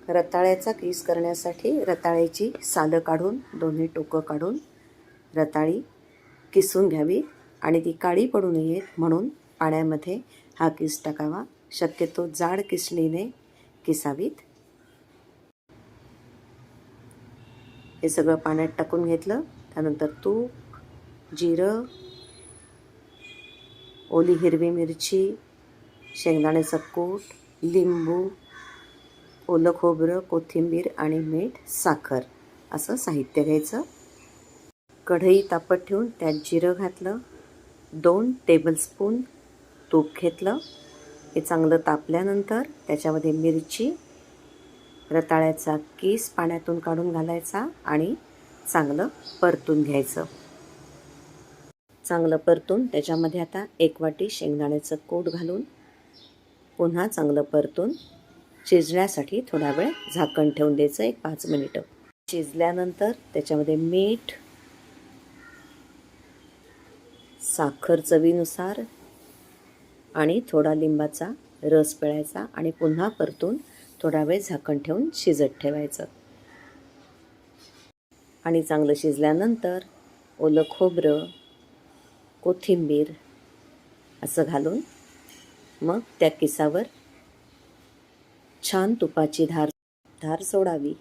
रताळ्याचा किस करण्यासाठी रताळ्याची सालं काढून दोन्ही टोकं काढून रताळी किसून घ्यावी आणि ती काळी पडू नये म्हणून पाण्यामध्ये हा किस टाकावा. शक्यतो जाड किसणीने किसावीत. हे सगळं पाण्यात टाकून घेतलं. त्यानंतर तूप, जिरं, ओली हिरवी मिरची, शेंगदाण्याचं कूट, लिंबू, ओलं खोबरं, कोथिंबीर आणि मीठ, साखर असं साहित्य घ्यायचं. कढई तापत ठेवून त्यात जिरं घातलं. 2 टेबलस्पून तूप घेतलं. हे चांगलं तापल्यानंतर त्याच्यामध्ये मिरची, रताळ्याचा किस पाण्यातून काढून घालायचा आणि चांगलं परतून घ्यायचं. चांगलं परतून त्याच्यामध्ये आता 1 वाटी शेंगदाण्याचं कूट घालून पुन्हा चांगलं परतून शिजण्यासाठी थोडा वेळ झाकण ठेवून द्यायचं. 1-5 मिनिटं. शिजल्यानंतर त्याच्यामध्ये मीठ, साखर चवीनुसार आणि थोडा लिंबाचा रस पिळायचा आणि पुन्हा परतून थोडा वेळ झाकण ठेवून शिजत ठेवायचं. आणि चांगलं शिजल्यानंतर ओलं खोबरं, कोथिंबीर असं घालून मग त्या किसावर छान तुपाची धार सोडावी.